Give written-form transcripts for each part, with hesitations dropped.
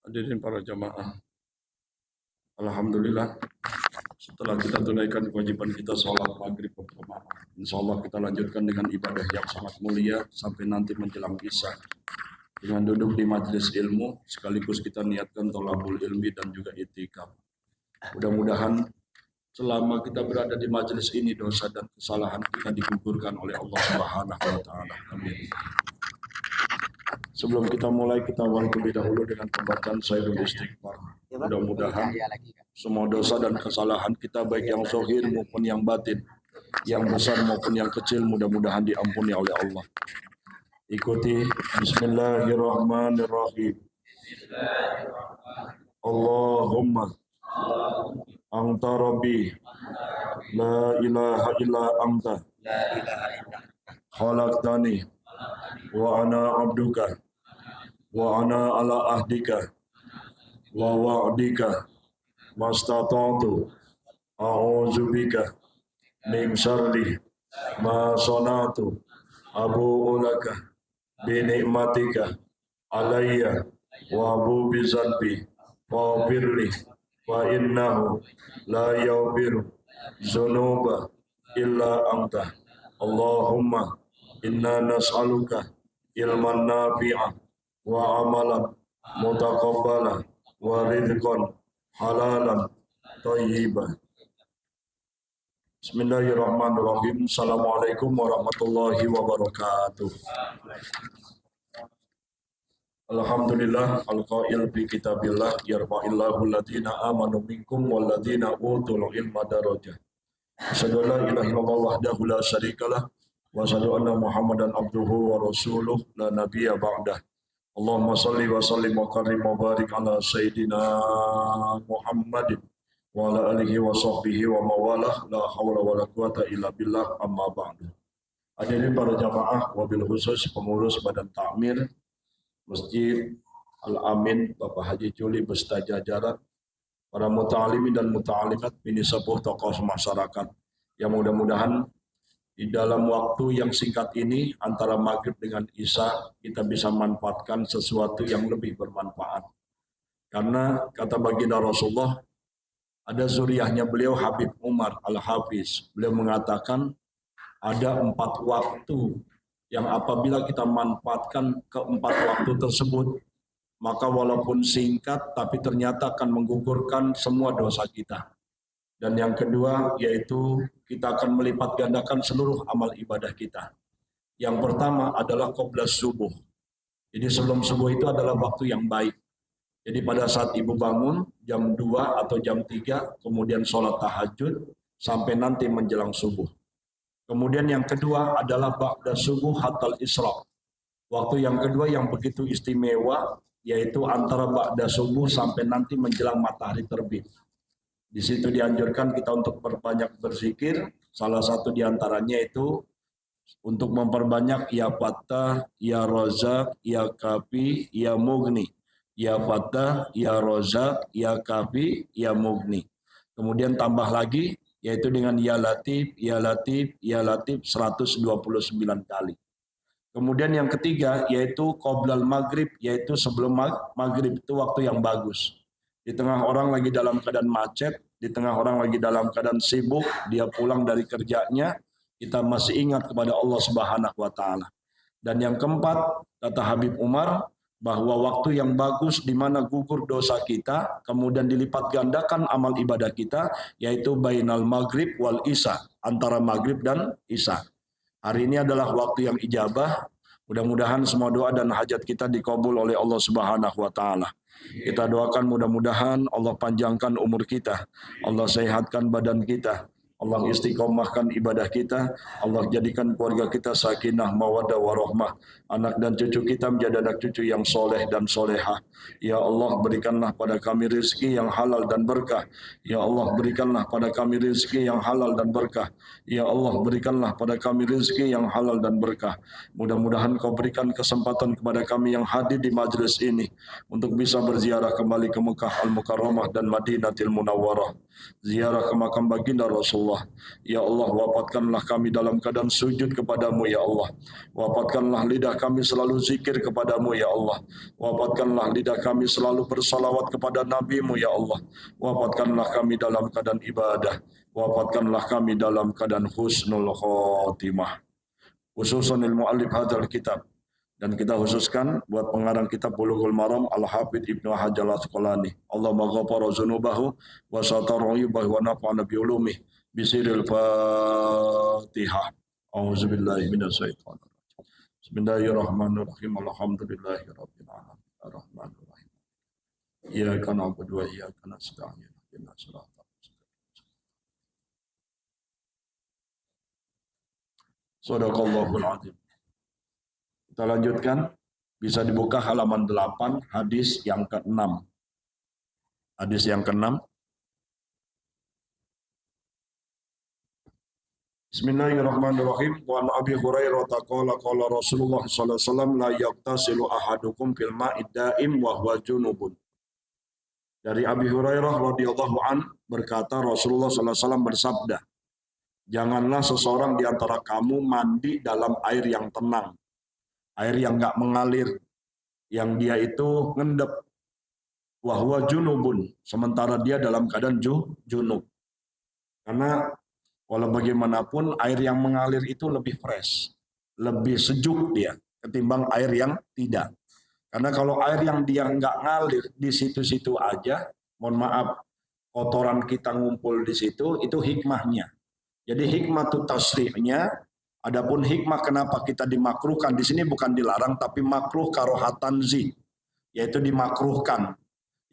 Hadirin para jamaah, alhamdulillah setelah kita tunaikan kewajiban kita sholat maghrib berjamaah, insya Allah kita lanjutkan dengan ibadah yang sangat mulia sampai nanti menjelang isya dengan duduk di majelis ilmu sekaligus kita niatkan thalabul ilmi dan juga itikaf. Mudah-mudahan selama kita berada di majelis ini dosa dan kesalahan kita digugurkan oleh Allah Subhanahu wa taala. Amin. Sebelum kita mulai, kita awali terlebih dahulu dengan pembacaan Sayyidul Istighfar. Mudah-mudahan semua dosa dan kesalahan kita baik yang zahir maupun yang batin, yang besar maupun yang kecil, mudah-mudahan diampuni oleh Allah. Ikuti Bismillahirrahmanirrahim. Allahumma anta rabbi la ilaha illa anta khalaqtani wa ana abduka wa ana ala ahdika wa wa'dika mastata'tu a'udzubika min syarri ma sana'tu abu'u laka bi ni'matika alayya wa abu bi zanbi wa birli wa innahu la yaghfiru dzunuba illa anta. Allahumma inna nas'aluka ilman nafi'ah wa amalan mutaqabbalan wa rizqan halalan thayyiban. Bismillahirrahmanirrahim. Assalamualaikum warahmatullahi wabarakatuh. Alhamdulillah al-qail bi kitabillah yarfa'illahu alladziina amanu minkum walladziina utul ilma darajah. Asyhadu an la ilaha illallah wahdahu la syarikalah wa asyhadu anna Muhammadan abduhu wa rasuluh la nabiyya ba'dah. Allahumma salli wa sallim wa karim wa barik ala sayyidina Muhammadin wa ala alihi wa sahbihi wa mawalah la hawla wa la quwata illa billah amma ba'du. Hadirin para jamaah, wabil khusus pengurus Badan Takmir Masjid Al-Amin Bapak Haji Juli beserta jajaran, para muta'alimin dan muta'alimat, bini sepuh tokoh masyarakat yang mudah-mudahan di dalam waktu yang singkat ini antara maghrib dengan isya kita bisa manfaatkan sesuatu yang lebih bermanfaat. Karena kata baginda Rasulullah, ada zuriyahnya beliau Habib Umar Al-Hafiz. Beliau mengatakan ada 4 waktu yang apabila kita manfaatkan ke-4 waktu tersebut, maka walaupun singkat tapi ternyata akan menggugurkan semua dosa kita. Dan yang kedua yaitu kita akan melipat gandakan seluruh amal ibadah kita. Yang pertama adalah qabla subuh. Jadi sebelum subuh itu adalah waktu yang baik. Jadi pada saat ibu bangun jam 2 atau jam 3, kemudian sholat tahajud sampai nanti menjelang subuh. Kemudian yang kedua adalah ba'da subuh hatal isra. Waktu yang kedua yang begitu istimewa yaitu antara ba'da subuh sampai nanti menjelang matahari terbit. Di situ dianjurkan kita untuk berbanyak berzikir. Salah satu diantaranya itu untuk memperbanyak ya Fattah, ya Razak, ya Kafi, ya Mughni. Ya Fattah, ya Razak, ya Kafi, ya Mughni. Kemudian tambah lagi yaitu dengan ya Latif, ya Latif, ya Latif 129 kali. Kemudian yang ketiga yaitu qoblal maghrib, yaitu sebelum maghrib, itu waktu yang bagus. Di tengah orang lagi dalam keadaan macet, di tengah orang lagi dalam keadaan sibuk, dia pulang dari kerjanya, kita masih ingat kepada Allah Subhanahu wa taala. Dan yang keempat, kata Habib Umar, bahwa waktu yang bagus di mana gugur dosa kita, kemudian dilipat gandakan amal ibadah kita, yaitu bainal maghrib wal isya, antara maghrib dan isya. Hari ini adalah waktu yang ijabah. Mudah-mudahan semua doa dan hajat kita dikabul oleh Allah Subhanahu wa taala. Kita doakan mudah-mudahan Allah panjangkan umur kita, Allah sehatkan badan kita, Allah istiqomahkan ibadah kita, Allah jadikan keluarga kita sakinah, mawaddah, warahmah. Anak dan cucu kita menjadi anak cucu yang soleh dan solehah. Ya Allah, berikanlah pada kami rezeki yang halal dan berkah. Ya Allah, berikanlah pada kami rezeki yang halal dan berkah. Ya Allah, berikanlah pada kami rezeki yang halal dan berkah. Mudah-mudahan Kau berikan kesempatan kepada kami yang hadir di majelis ini untuk bisa berziarah kembali ke Mekah Al-Mukarramah dan Madinatul Munawwarah. Ziarah ke makam baginda Rasulullah Allah. Ya Allah, wafatkanlah kami dalam keadaan sujud kepadamu ya Allah. Wafatkanlah lidah kami selalu zikir kepadamu ya Allah. Wafatkanlah lidah kami selalu bersalawat kepada nabimu ya Allah. Wafatkanlah kami dalam keadaan ibadah. Wafatkanlah kami dalam keadaan husnul khotimah. Khususan mu'allif hadzal kitab. Dan kita khususkan buat pengarang kitab Bulughul Maram Al-Hafidz Ibnu Hajar Al-Asqalani. Allahumma ghafara dzunubahu wa satara ayubahu wa nafa'ana bi ulumih bisiril Fatihah. A'udzubillahi minasyaitonir rajim. Bismillahirrahmanirrahim. Alhamdulillahirabbil alamin. Arrahmanir rahim. Iyyaka na'budu wa iyyaka nasta'in. Ihdinas siratal mustaqim. Shadaqallahul azim. Kita lanjutkan, bisa dibuka halaman 8, hadis yang ke-6. Hadis yang ke-6. Bismillahirrahmanirrahim. Wa an Abi Hurairah qala qala Rasulullah sallallahu alaihi wasallam la yaqtasilu ahadukum fil ma'id da'im wa huwa junubun. Dari Abi Hurairah radhiyallahu an berkata Rasulullah sallallahu alaihi wasallam bersabda, janganlah seseorang di antara kamu mandi dalam air yang tenang. Air yang nggak mengalir, yang dia itu ngendep, wahwa junubun, sementara dia dalam keadaan junub. Karena walau bagaimanapun air yang mengalir itu lebih fresh, lebih sejuk dia ketimbang air yang tidak. Karena kalau air yang dia nggak ngalir di situ-situ aja, mohon maaf, kotoran kita ngumpul di situ, itu hikmahnya. Jadi hikmah tasrihnya. Adapun hikmah kenapa kita dimakruhkan di sini bukan dilarang tapi makruh karohatan zi, yaitu dimakruhkan.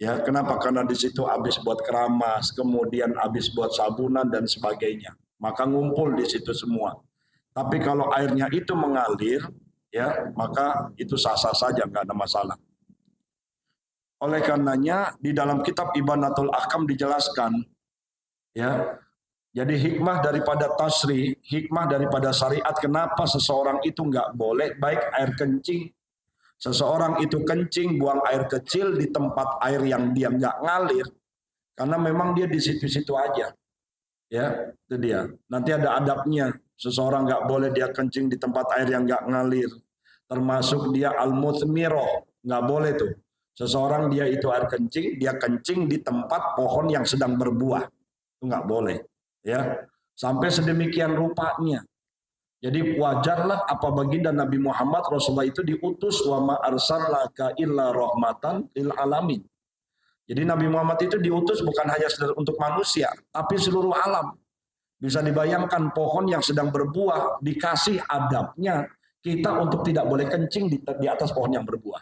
Ya, kenapa? Karena di situ habis buat keramas, kemudian habis buat sabunan dan sebagainya. Maka ngumpul di situ semua. Tapi kalau airnya itu mengalir, ya, maka itu sah-sah saja, nggak ada masalah. Oleh karenanya di dalam kitab Ibanatul Ahkam dijelaskan, ya. Jadi hikmah daripada tasrih, hikmah daripada syariat, kenapa seseorang itu nggak boleh, baik air kencing, seseorang itu kencing, buang air kecil di tempat air yang dia nggak ngalir, karena memang dia di situ-situ aja. Ya, itu dia. Nanti ada adabnya, seseorang nggak boleh dia kencing di tempat air yang nggak ngalir, termasuk dia al-muthmiro, nggak boleh tuh. Seseorang dia itu air kencing, dia kencing di tempat pohon yang sedang berbuah, itu nggak boleh. Ya, sampai sedemikian rupanya. Jadi wajarlah apa baginda Nabi Muhammad Rasulullah itu diutus wa ma arsalnaka illa rahmatan lil alamin. Jadi Nabi Muhammad itu diutus bukan hanya untuk manusia, tapi seluruh alam. Bisa dibayangkan pohon yang sedang berbuah dikasih adabnya kita untuk tidak boleh kencing di atas pohon yang berbuah.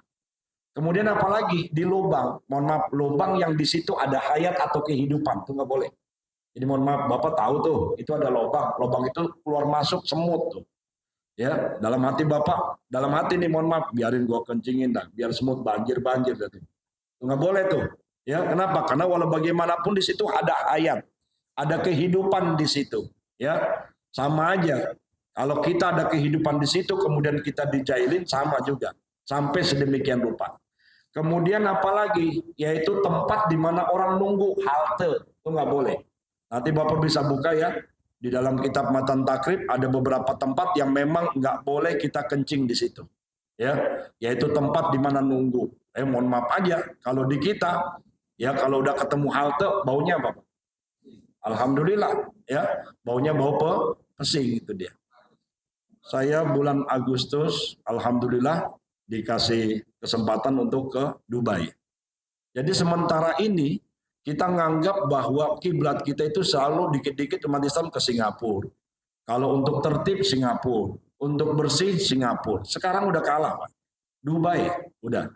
Kemudian apalagi di lubang, mohon maaf, lubang yang di situ ada hayat atau kehidupan, itu nggak boleh. Jadi mohon maaf, Bapak tahu tuh, itu ada lubang itu keluar masuk semut tuh. Ya, dalam hati Bapak, dalam hati nih mohon maaf, biarin gua kencingin dah, biar semut banjir dah tuh. Itu nggak boleh tuh. Ya, kenapa? Karena walau bagaimanapun di situ ada hayat, ada kehidupan di situ. Ya, sama aja. Kalau kita ada kehidupan di situ, kemudian kita dijailin, sama juga. Sampai sedemikian rupa. Kemudian apalagi, yaitu tempat di mana orang nunggu, halte, itu nggak boleh. Nanti Bapak bisa buka ya, di dalam kitab Matan Takrib ada beberapa tempat yang memang nggak boleh kita kencing di situ. Ya, yaitu tempat di mana nunggu. Mohon maaf aja, kalau di kita, ya kalau udah ketemu halte, baunya apa? Alhamdulillah, ya baunya bau pesing itu dia. Saya bulan Agustus, alhamdulillah dikasih kesempatan untuk ke Dubai. Jadi sementara ini kita nganggap bahwa kiblat kita itu selalu dikit-dikit umat Islam ke Singapura. Kalau untuk tertib Singapura, untuk bersih Singapura. Sekarang udah kalah, Pak. Dubai, udah.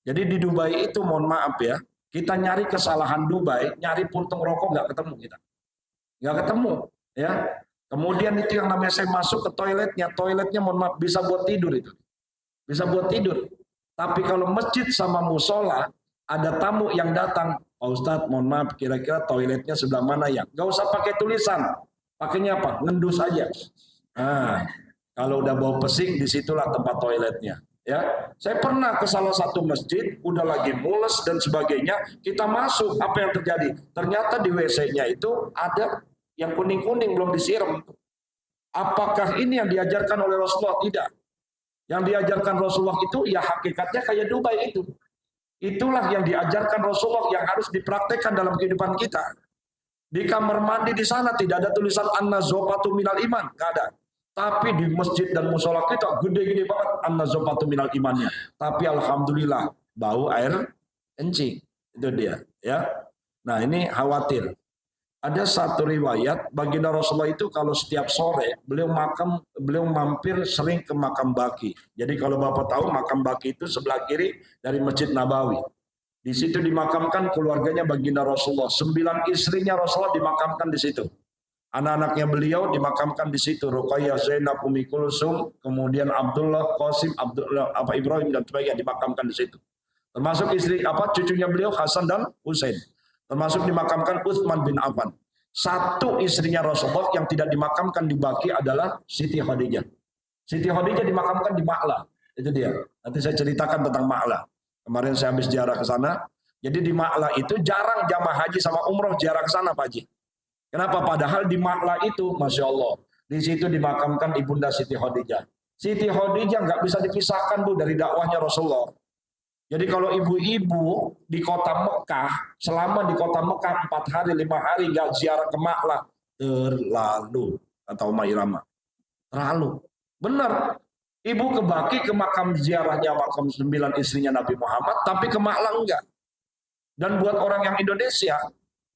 Jadi di Dubai itu mohon maaf ya, kita nyari kesalahan Dubai, nyari puntung rokok nggak ketemu kita. Nggak ketemu, ya. Kemudian itu yang namanya saya masuk ke toiletnya mohon maaf bisa buat tidur itu. Bisa buat tidur. Tapi kalau masjid sama musola, ada tamu yang datang, Pak Ustadz, mohon maaf, kira-kira toiletnya sebelah mana ya? Gak usah pakai tulisan, pakainya apa? Ngendus aja. Nah, kalau udah bau pesing, disitulah tempat toiletnya. Ya, saya pernah ke salah satu masjid, udah lagi mules dan sebagainya, kita masuk, apa yang terjadi? Ternyata di WC-nya itu ada yang kuning-kuning belum disiram. Apakah ini yang diajarkan oleh Rasulullah? Tidak. Yang diajarkan Rasulullah itu ya hakikatnya kayak Dubai itu. Itulah yang diajarkan Rasulullah yang harus dipraktekkan dalam kehidupan kita. Di kamar mandi di sana tidak ada tulisan an-nazofatu minal iman, nggak ada. Tapi di masjid dan musola kita gede-gede banget an-nazofatu minal imannya. Tapi alhamdulillah bau air kencing. Itu dia, ya. Nah, ini khawatir. Ada satu riwayat baginda Rasulullah itu kalau setiap sore beliau mampir sering ke makam Baqi. Jadi kalau Bapak tahu makam Baqi itu sebelah kiri dari Masjid Nabawi. Di situ dimakamkan keluarganya baginda Rasulullah. 9 istrinya Rasulullah dimakamkan di situ. Anak-anaknya beliau dimakamkan di situ. Ruqayyah, Zainab, Ummi Kulsum, kemudian Abdullah, Qasim, Ibrahim dan sebagainya dimakamkan di situ. Termasuk cucunya beliau Hasan dan Husain. Termasuk dimakamkan Utsman bin Affan. Satu istrinya Rasulullah yang tidak dimakamkan di Baqi adalah Siti Khadijah. Siti Khadijah dimakamkan di Ma'la. Itu dia. Nanti saya ceritakan tentang Ma'la. Kemarin saya habis ziarah ke sana. Jadi di Ma'la itu jarang jamaah haji sama umroh ziarah ke sana, Pak Haji. Kenapa? Padahal di Ma'la itu, Masya Allah, di situ dimakamkan Ibunda Siti Khadijah. Siti Khadijah nggak bisa dipisahkan, Bu, dari dakwahnya Rasulullah. Jadi kalau ibu-ibu di kota Mekah, selama di kota Mekah 4 hari, 5 hari nggak ziarah ke Ma'la, terlalu, atau Mairama, terlalu. Benar, ibu ke Baqi ke makam ziarahnya makam 9 istrinya Nabi Muhammad, tapi ke Ma'la enggak. Dan buat orang yang Indonesia,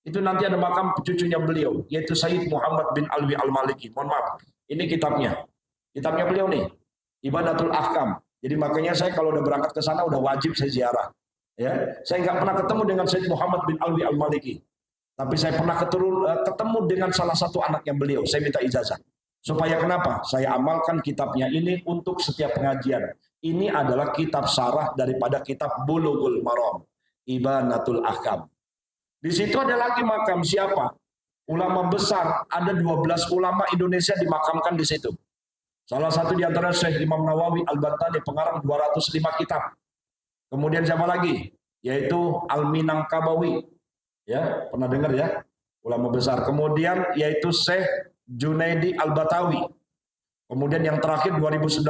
itu nanti ada makam cucunya beliau, yaitu Sayyid Muhammad bin Alwi Al-Maliki. Mohon maaf, ini kitabnya beliau nih, Ibadatul Ahkam. Jadi makanya saya kalau udah berangkat ke sana udah wajib saya ziarah. Ya, saya nggak pernah ketemu dengan Sayyid Muhammad bin Alwi Al-Maliki, tapi saya pernah ketemu dengan salah satu anaknya beliau. Saya minta ijazah. Supaya kenapa? Saya amalkan kitabnya ini untuk setiap pengajian. Ini adalah kitab syarah daripada kitab Bulughul Maram, Ibanatul Ahkam. Di situ ada lagi makam siapa? Ulama besar, ada 12 ulama Indonesia dimakamkan di situ. Salah satu di antara Syekh Imam Nawawi Al-Bantani, pengarang 205 kitab. Kemudian siapa lagi? Yaitu Al-Minangkabawi. Ya, pernah dengar ya? Ulama besar. Kemudian yaitu Syekh Junaidi Al-Batawi. Kemudian yang terakhir 2019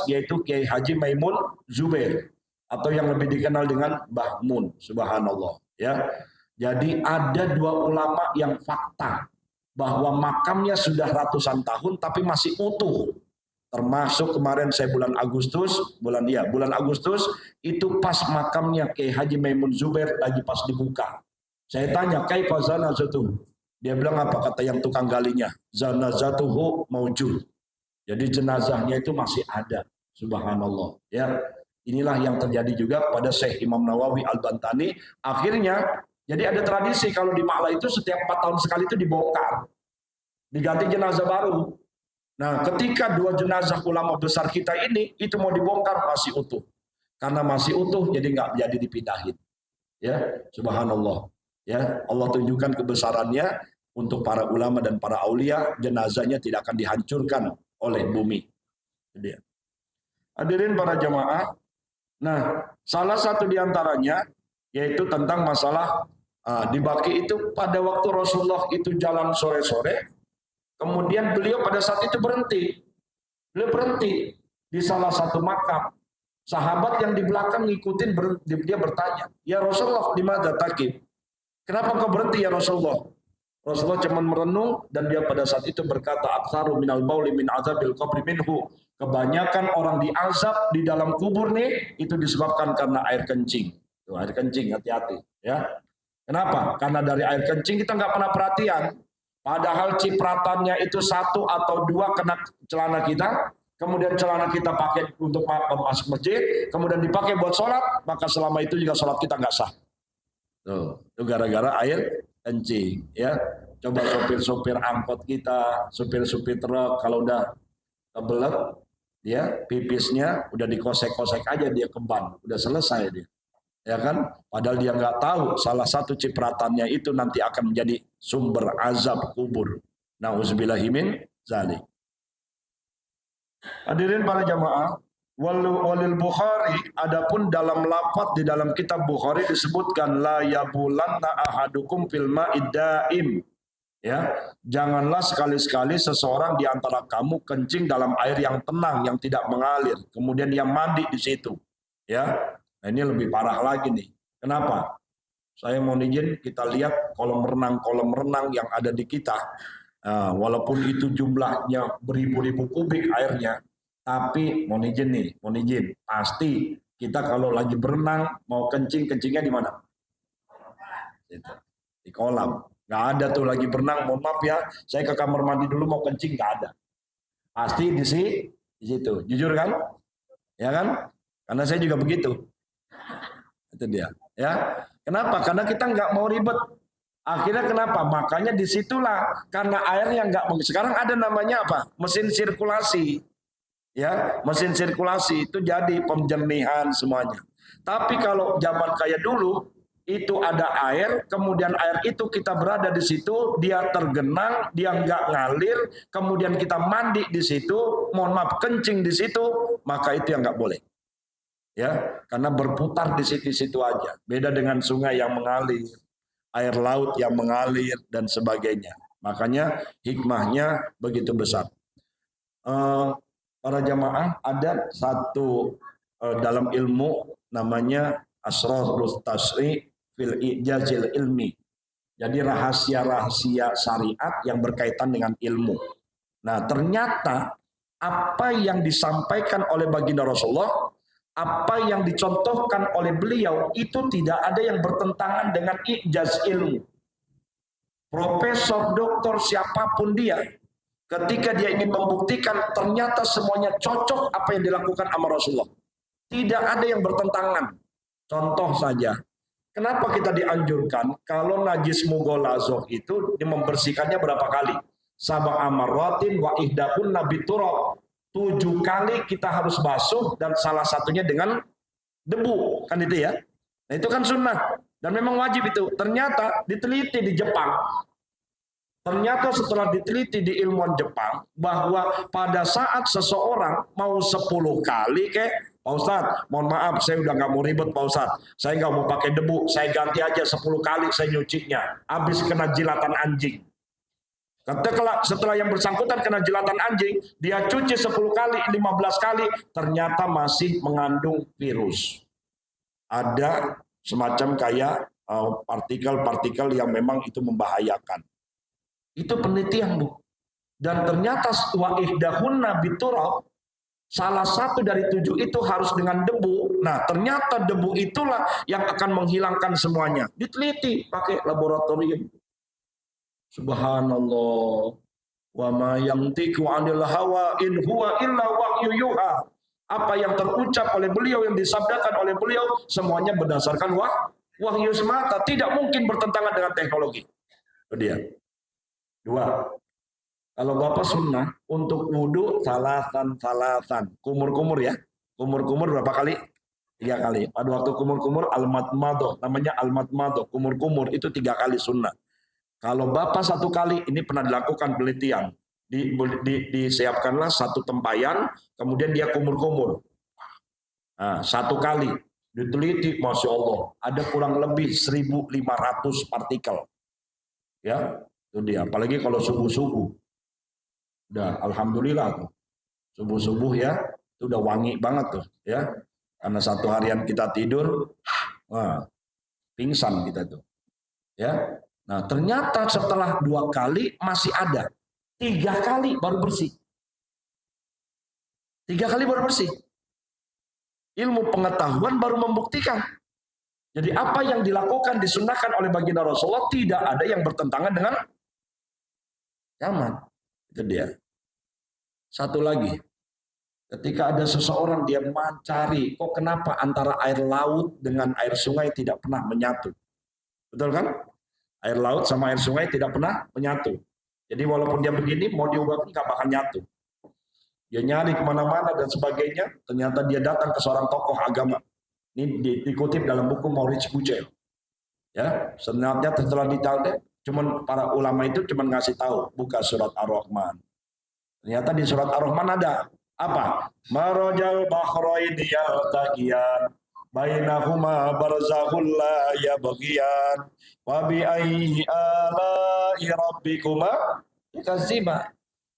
yaitu Kiai Haji Maimun Zubair, atau yang lebih dikenal dengan Mbah Mun. Subhanallah, ya. Jadi ada 2 ulama yang fakta bahwa makamnya sudah ratusan tahun tapi masih utuh. Termasuk kemarin saya bulan Agustus itu pas makamnya Kiai Haji Maimun Zubair lagi pas dibuka. Saya tanya, "Kaifa zanazatuhu?" Dia bilang apa kata yang tukang galinya? "Zanazatuhu maujud." Jadi jenazahnya itu masih ada. Subhanallah, ya. Inilah yang terjadi juga pada Syekh Imam Nawawi Al-Bantani. Akhirnya jadi ada tradisi kalau di Ma'la itu setiap 4 tahun sekali itu dibongkar. Diganti jenazah baru. Nah, ketika 2 jenazah ulama besar kita ini itu mau dibongkar masih utuh. Karena masih utuh jadi nggak jadi dipindahin. Ya, subhanallah. Ya, Allah tunjukkan kebesarannya untuk para ulama dan para aulia, jenazahnya tidak akan dihancurkan oleh bumi. Jadi, hadirin para jamaah. Nah, salah satu di antaranya yaitu tentang masalah di Baqi itu pada waktu Rasulullah itu jalan sore-sore. Kemudian beliau pada saat itu berhenti. Beliau berhenti di salah satu makam. Sahabat yang di belakang ngikutin, dia bertanya, "Ya Rasulullah, di mana takib? Kenapa kau berhenti ya Rasulullah?" Rasulullah cuma merenung dan dia pada saat itu berkata, "Aktsaru minal bauli min azabil qabri minhu." Kebanyakan orang diazab di dalam kubur nih itu disebabkan karena air kencing. Tuh, air kencing, hati-hati ya. Kenapa? Karena dari air kencing kita nggak pernah perhatian. Padahal cipratannya itu 1 atau 2 kena celana kita, kemudian celana kita pakai untuk masuk masjid, kemudian dipakai buat sholat, maka selama itu juga sholat kita nggak sah. Tuh, itu gara-gara air kencing, ya. Coba sopir-sopir angkot kita, sopir-sopir truk, kalau udah kebelet, ya pipisnya udah dikosek-kosek aja dia ke ban, udah selesai dia. Ya kan? Padahal dia nggak tahu salah satu cipratannya itu nanti akan menjadi sumber azab kubur. Nauzubillahi min dzalik. Hadirin para jamaah, walil Bukhari, adapun dalam lafaz di dalam kitab Bukhari disebutkan la yabulanna ahadukum fil ma'id daim. Ya, janganlah sekali-sekali seseorang di antara kamu kencing dalam air yang tenang, yang tidak mengalir, kemudian dia mandi di situ. Ya, nah ini lebih parah lagi nih. Kenapa? Saya mau izin kita lihat kolam renang yang ada di kita. Nah, walaupun itu jumlahnya beribu-ribu kubik airnya, tapi mau izin pasti kita kalau lagi berenang mau kencingnya di mana? Di kolam. Nggak ada tuh lagi berenang, mohon maaf ya, saya ke kamar mandi dulu mau kencing, nggak ada. Pasti di situ. Jujur kan? Ya kan? Karena saya juga begitu. Itu dia. Ya. Kenapa? Karena kita nggak mau ribet. Akhirnya kenapa? Makanya disitulah karena airnya nggak. Sekarang ada namanya apa? Mesin sirkulasi. Ya, mesin sirkulasi itu jadi penjernihan semuanya. Tapi kalau zaman kayak dulu itu ada air, kemudian air itu kita berada di situ, dia tergenang, dia nggak ngalir, kemudian kita mandi di situ, mohon maaf kencing di situ, maka itu yang nggak boleh. Ya, karena berputar di situ-situ aja. Beda dengan sungai yang mengalir, air laut yang mengalir dan sebagainya. Makanya hikmahnya begitu besar. Para jamaah, ada satu dalam ilmu namanya asrarus tasri fil ijazil ilmi. Jadi rahasia-rahasia syariat yang berkaitan dengan ilmu. Nah, ternyata apa yang disampaikan oleh baginda Rasulullah, apa yang dicontohkan oleh beliau itu tidak ada yang bertentangan dengan ijaz ilmu. Profesor, doktor, siapapun dia, ketika dia ingin membuktikan ternyata semuanya cocok apa yang dilakukan sama Rasulullah. Tidak ada yang bertentangan. Contoh saja, kenapa kita dianjurkan kalau najis mughalazah itu membersihkannya berapa kali? Sab'a marratin wa ihdahun nabi turab. 7 kali kita harus basuh dan salah satunya dengan debu, kan itu ya. Nah, itu kan sunnah dan memang wajib itu. Ternyata diteliti di Jepang. Ternyata setelah diteliti di ilmuwan Jepang bahwa pada saat seseorang mau 10 kali Pak Ustadz, mohon maaf saya udah nggak mau ribet Pak Ustadz, saya nggak mau pakai debu, saya ganti aja 10 kali saya nyucinya, habis kena jilatan anjing. Setelah yang bersangkutan kena jilatan anjing, dia cuci 10 kali, 15 kali, ternyata masih mengandung virus. Ada semacam kayak partikel-partikel yang memang itu membahayakan. Itu penelitian, Bu. Dan ternyata wa ihdahunna biturab, salah satu dari 7 itu harus dengan debu. Nah, ternyata debu itulah yang akan menghilangkan semuanya. Diteliti pakai laboratorium. Subhanallah. Wa ma yantiqu 'anil hawa in huwa illa wahyu yuha. Apa yang terucap oleh beliau, yang disabdakan oleh beliau, semuanya berdasarkan wahyu semata, tidak mungkin bertentangan dengan teknologi. Itu dia. 2. Kalau Bapak sunnah untuk wudhu salasan. Kumur-kumur ya. Kumur-kumur berapa kali? 3 kali. Pada waktu kumur-kumur al-madmadoh, namanya al-madmadoh. Kumur-kumur itu 3 kali sunnah. Kalau Bapak 1 kali, ini pernah dilakukan penelitian. Disiapkanlah 1 tempayan, kemudian dia kumur-kumur. Nah, 1 kali. Diteliti, Masya Allah. Ada kurang lebih 1.500 partikel. Ya, itu dia. Apalagi kalau subuh-subuh. Udah, alhamdulillah tuh. Subuh-subuh ya, itu udah wangi banget tuh. Ya, karena 1 harian kita tidur, wah, pingsan kita tuh. Ya. Nah, ternyata setelah 2 kali masih ada. 3 kali baru bersih. 3 kali baru bersih. Ilmu pengetahuan baru membuktikan. Jadi apa yang dilakukan, disunnahkan oleh baginda Rasulullah tidak ada yang bertentangan dengan zaman. Itu dia. 1 lagi. Ketika ada seseorang dia mencari, kok kenapa antara air laut dengan air sungai tidak pernah menyatu. Betul kan? Air laut sama air sungai tidak pernah menyatu. Jadi walaupun dia begini, mau diubah nggak bakal nyatu. Dia nyari kemana-mana dan sebagainya, ternyata dia datang ke seorang tokoh agama. Ini dikutip dalam buku Maurice Bucaille. Ya, sebenarnya setelah dicari, cuman para ulama itu cuman ngasih tahu, buka surat Ar-Rahman. Ternyata di surat Ar-Rahman ada apa? Marajal bahraini yaltaqiyan. bainahuma barzakhul la yabghiyan wa bi ayyi ala'i rabbikuma tukadziban.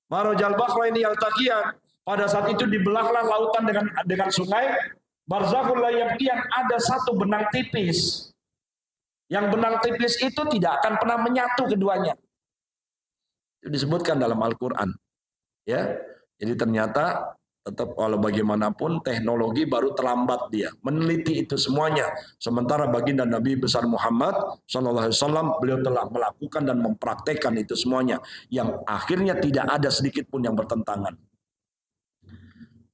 Marajal bahraini yaltaqiyan. Pada saat itu dibelahlah lautan dengan sungai. Barzakhul la yabghiyan, ada satu benang tipis. Yang benang tipis itu tidak akan pernah menyatu keduanya. Itu disebutkan dalam Al-Qur'an. Ya. Jadi ternyata tetap walau bagaimanapun teknologi baru terlambat dia meneliti itu semuanya. Sementara baginda Nabi besar Muhammad SAW beliau telah melakukan dan mempraktekkan itu semuanya yang akhirnya tidak ada sedikit pun yang bertentangan.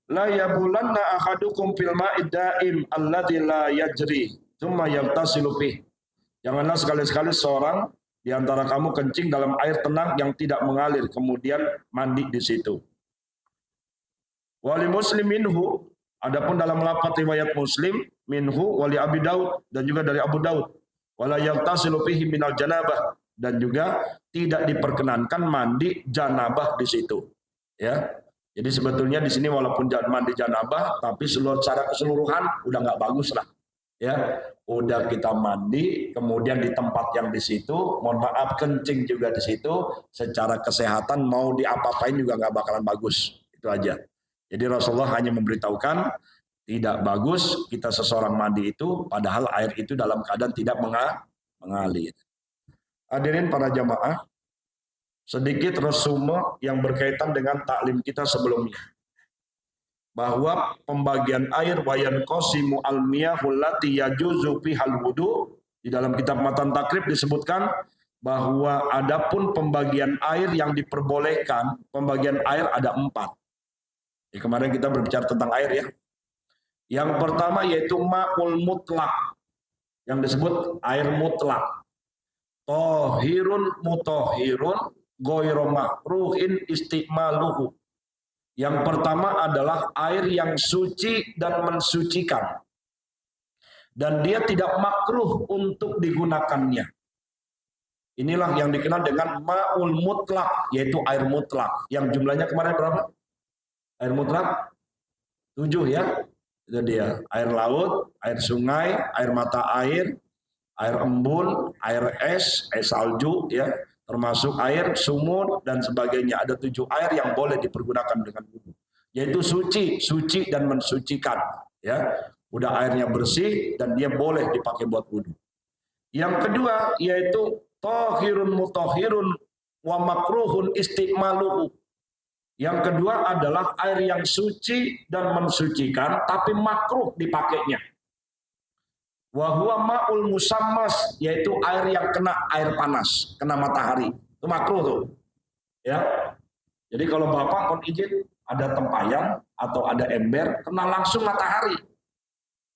La yabulanna ahadukum fil ma'id daim alladzi la yajri tsumma yaghtasilu bih. Janganlah sekali-sekali seorang di antara kamu kencing dalam air tenang yang tidak mengalir kemudian mandi di situ. Wali Muslim minhu, adapun dalam lafaz riwayat Muslim minhu wali Abi Daud dan juga dari Abu Daud, wala yaghtasilu fihi minal janabah, dan juga tidak diperkenankan mandi janabah di situ. Ya. Jadi sebetulnya di sini walaupun mandi janabah tapi secara keseluruhan udah nggak bagus lah. Ya, udah kita mandi kemudian di tempat yang di situ, mohon maaf kencing juga di situ, secara kesehatan mau diapa-apain juga nggak bakalan bagus. Itu aja. Jadi Rasulullah hanya memberitahukan tidak bagus kita seseorang mandi itu padahal air itu dalam keadaan tidak mengalir. Hadirin para jamaah, sedikit resume yang berkaitan dengan taklim kita sebelumnya. Bahwa pembagian air wayan qasimu al-miyahul lati yajuzu fihal wudu, di dalam kitab Matan Takrib disebutkan bahwa adapun pembagian air yang diperbolehkan, pembagian air ada 4. Kemarin kita berbicara tentang air ya. Yang pertama yaitu ma'ul mutlak, yang disebut air mutlak. Tohirun mutohirun goyro makruhin istimaluhu. Yang pertama adalah air yang suci dan mensucikan. Dan dia tidak makruh untuk digunakannya. Inilah yang dikenal dengan ma'ul mutlak, yaitu air mutlak. Yang jumlahnya kemarin berapa? Air mutlak 7 ya, itu dia. Air laut, air sungai, air mata air embun, air es salju ya, termasuk air sumur dan sebagainya. Ada 7 air yang boleh dipergunakan dengan wudu, yaitu suci dan mensucikan ya. Udah airnya bersih dan dia boleh dipakai buat wudu. Yang kedua yaitu tohirun mutohirun wa makruhun istimaluhu. Yang kedua adalah air yang suci dan mensucikan, tapi makruh dipakainya. Wahuwa ma'ul musammas, yaitu air yang kena air panas, kena matahari. Itu makruh tuh. Ya. Jadi kalau Bapak mohon izin ada tempayan atau ada ember, kena langsung matahari.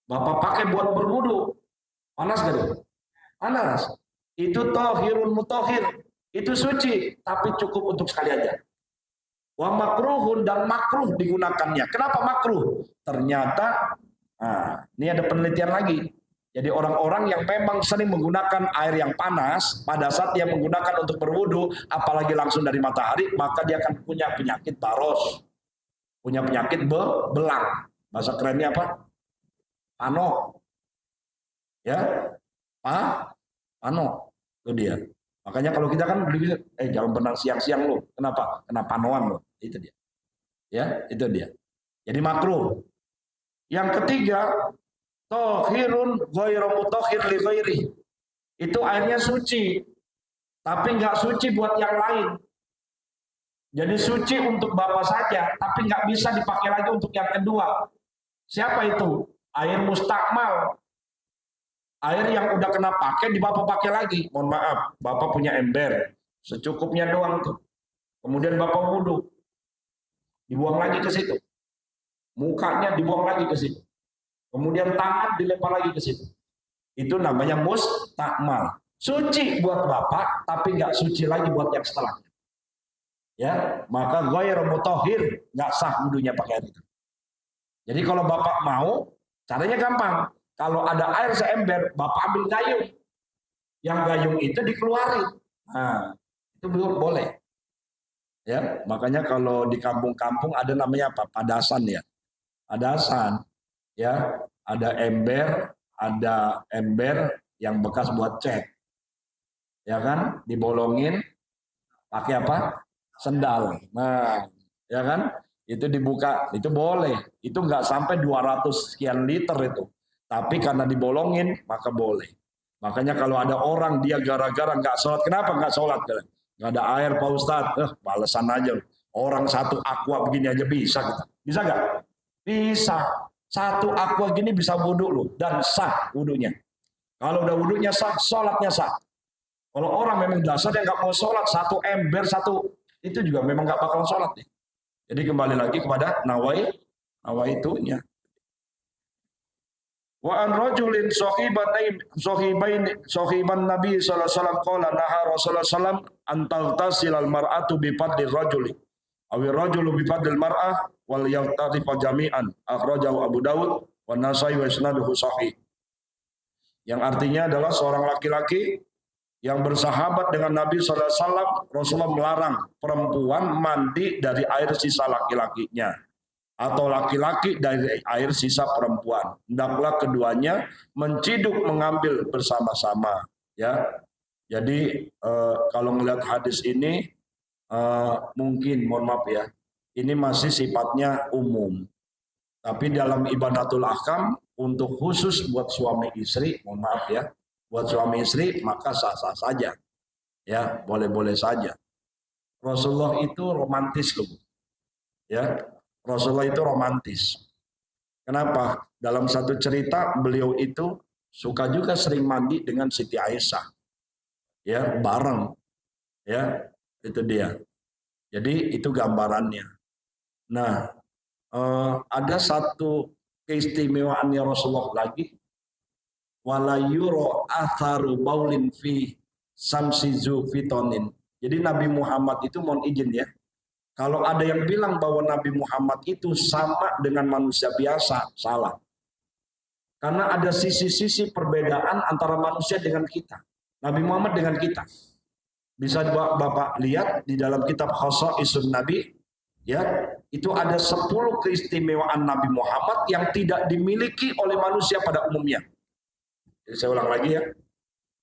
Bapak pakai buat berwudu. Panas gak? Panas. Itu tohirun mutohir. Itu suci, tapi cukup untuk sekali aja. Wa makruhun, dan makruh digunakannya. Kenapa makruh? Ternyata, ini ada penelitian lagi. Jadi orang-orang yang memang sering menggunakan air yang panas, pada saat dia menggunakan untuk berwudu, apalagi langsung dari matahari, maka dia akan punya penyakit baros. Punya penyakit belang. Bahasa kerennya apa? Pano. Ya, pano. Itu dia. Makanya kalau kita kan jangan berenang siang-siang lo. Kenapa? Kena panoan lo. Itu dia. Ya, itu dia. Jadi makruh. Yang ketiga, tohirun ghairu mutahhir li ghairi. Itu airnya suci, tapi nggak suci buat yang lain. Jadi suci untuk Bapak saja, tapi nggak bisa dipakai lagi untuk yang kedua. Siapa itu? Air mustakmal. Air yang udah kena pakai, Bapak pakai lagi. Mohon maaf, Bapak punya ember, secukupnya doang tuh. Kemudian Bapak wudu, dibuang lagi ke situ. Mukanya dibuang lagi ke situ. Kemudian tangan dilempar lagi ke situ. Itu namanya mustakmal. Suci buat Bapak, tapi nggak suci lagi buat yang setelahnya. Ya, maka ghairu mutahhir, nggak sah wudunya pakai air itu. Jadi kalau Bapak mau, caranya gampang. Kalau ada air seember, Bapak ambil gayung. Yang gayung itu dikeluarin. Nah, itu belum boleh. Ya, makanya kalau di kampung-kampung ada namanya apa? Padasan ya. Padasan. Ya. ada ember yang bekas buat cat. Ya kan? Dibolongin pakai apa? Sendal. Nah, ya kan? Itu dibuka, itu boleh. Itu nggak sampai 200 sekian liter itu. Tapi karena dibolongin, maka boleh. Makanya kalau ada orang dia gara-gara nggak sholat, kenapa nggak sholat? Nggak ada air Pak Ustadz, balesan aja. Orang satu aqua begini aja bisa gitu. Bisa nggak? Bisa. Satu aqua gini bisa wudhu loh, dan sah wudhunya. Kalau udah wudhunya sah, sholatnya sah. Kalau orang memang dasarnya nggak mau sholat, satu ember, itu juga memang nggak bakal sholat. Nih. Jadi kembali lagi kepada nawaitunya. Wa an rajulin sahiban Nabi sallallahu alaihi wasallam qala naha Rasulullah sallam an taghtasilal mar'atu bi fadli rajuli aw rajulu bi fadlil mar'ah wal yaqtarifa jami'an akhrajahu Abu Dawud wa Nasai wa isnaduhu sahih. Yang artinya adalah seorang laki-laki yang bersahabat dengan Nabi sallallahu alaihi wasallam, Rasulullah melarang perempuan mandi dari air sisa laki-lakinya atau laki-laki dari air sisa perempuan. Hendaklah keduanya menciduk mengambil bersama-sama. Ya, jadi kalau melihat hadis ini mungkin, mohon maaf ya, ini masih sifatnya umum. Tapi dalam ibadatul ahkam untuk khusus buat suami istri, mohon maaf ya, buat suami istri maka sah-sah saja. Ya, boleh-boleh saja. Rasulullah itu romantis loh. Ya. Rasulullah itu romantis. Kenapa? Dalam satu cerita beliau itu suka juga sering mandi dengan Siti Aisyah. Ya, bareng. Ya, itu dia. Jadi itu gambarannya. Nah, ada satu keistimewaannya Rasulullah lagi. Wala yuro atharu baulin fi samsizu fitonin. Jadi Nabi Muhammad itu mohon izin ya. Kalau ada yang bilang bahwa Nabi Muhammad itu sama dengan manusia biasa, salah. Karena ada sisi-sisi perbedaan antara manusia dengan kita. Nabi Muhammad dengan kita. Bisa Bapak lihat di dalam kitab Khosaisun Nabi, ya, itu ada 10 keistimewaan Nabi Muhammad yang tidak dimiliki oleh manusia pada umumnya. Jadi saya ulang lagi ya.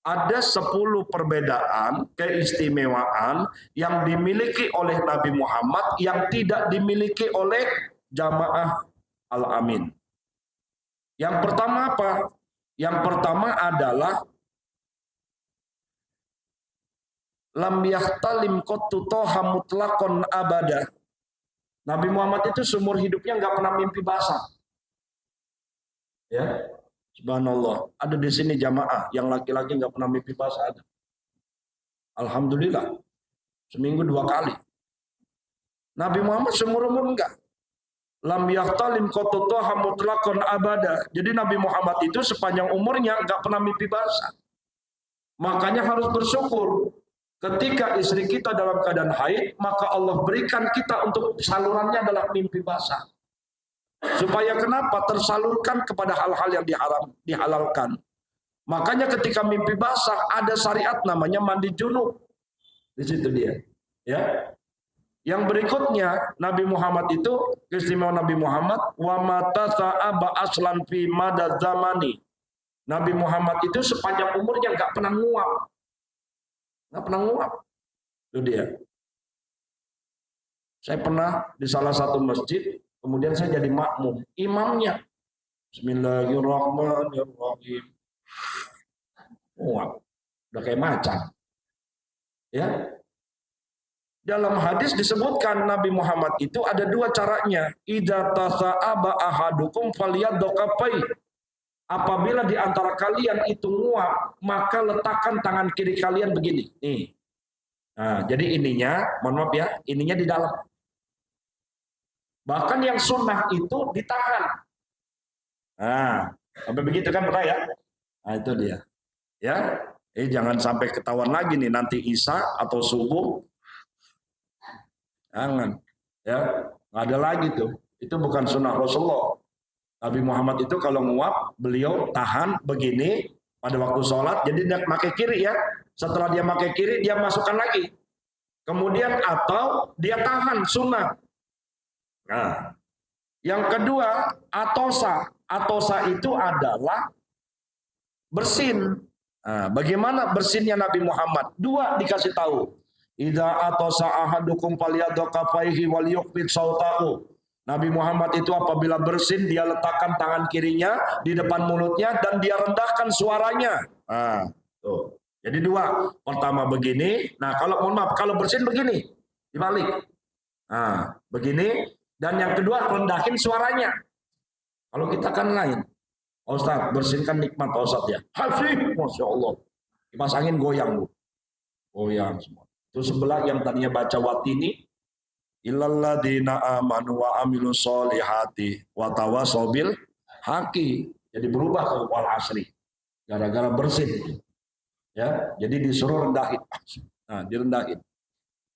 Ada 10 perbedaan, keistimewaan yang dimiliki oleh Nabi Muhammad yang tidak dimiliki oleh jamaah Al-Amin. Yang pertama apa? Yang pertama adalah lam yahtalim qattu toha mutlaqan abada. Nabi Muhammad itu seumur hidupnya nggak pernah mimpi basah. Ya. Subhanallah, ada di sini jamaah yang laki-laki nggak pernah mimpi basah ada. Alhamdulillah, seminggu 2 kali. Nabi Muhammad seumur umur enggak. Lam yahtalim qattoha mutlaqan abada. Jadi Nabi Muhammad itu sepanjang umurnya nggak pernah mimpi basah. Makanya harus bersyukur. Ketika istri kita dalam keadaan haid, maka Allah berikan kita untuk salurannya adalah mimpi basah. Supaya kenapa? Tersalurkan kepada hal-hal yang dihalalkan. Makanya ketika mimpi basah ada syariat namanya mandi junub. Di situ dia. Ya. Yang berikutnya Nabi Muhammad itu keistimewaan Nabi Muhammad wa mata sa'aba aslan fi madad zamani. Nabi Muhammad itu sepanjang umurnya nggak pernah nguap. Nggak pernah nguap. Itu dia. Saya pernah di salah satu masjid. Kemudian saya jadi makmum, imamnya. Bismillahirrahmanirrahim. Wah, udah kayak macan. Ya. Dalam hadis disebutkan Nabi Muhammad itu ada 2 caranya. Idza tasa'aba ahadukum falyadqafai. Apabila di antara kalian itu nguap, maka letakkan tangan kiri kalian begini. Nih. Nah, jadi ininya, mohon maaf ya, ininya di dalam. Bahkan yang sunnah itu ditahan. Nah, sampai begitu kan pernah ya? Nah, itu dia. Ya, jangan sampai ketahuan lagi nih nanti Isya atau subuh. Jangan. Ya, nggak ada lagi tuh. Itu bukan sunnah Rasulullah. Nabi Muhammad itu kalau nguap, beliau tahan begini pada waktu sholat. Jadi dia pakai kiri ya. Setelah dia pakai kiri, dia masukkan lagi. Kemudian atau dia tahan sunnah. Nah, yang kedua, atosa. Atosa itu adalah bersin. Nah, bagaimana bersinnya Nabi Muhammad? Dua dikasih tahu. Idza atosa ahadukum falyadqa kafaihi wal yuqbid sautahu. Nabi Muhammad itu apabila bersin, dia letakkan tangan kirinya di depan mulutnya dan dia rendahkan suaranya. Nah, tuh. Jadi dua. Pertama begini. Nah, kalau mohon maaf, kalau bersin begini, dibalik. Nah, begini. Dan yang kedua, rendahin suaranya. Kalau kita kan lain. Ustaz, bersin kan nikmat Ustaz ya. Hasib, Masya Allah. Kipas angin goyang, Bu. Goyang semua. Itu sebelah yang tadinya baca watini. Illalladzina amanu wa amilus solihati wa tawasaw bil haqi. Jadi berubah ke wal asri. Gara-gara bersin. Ya, jadi disuruh rendahin. Nah, direndahin.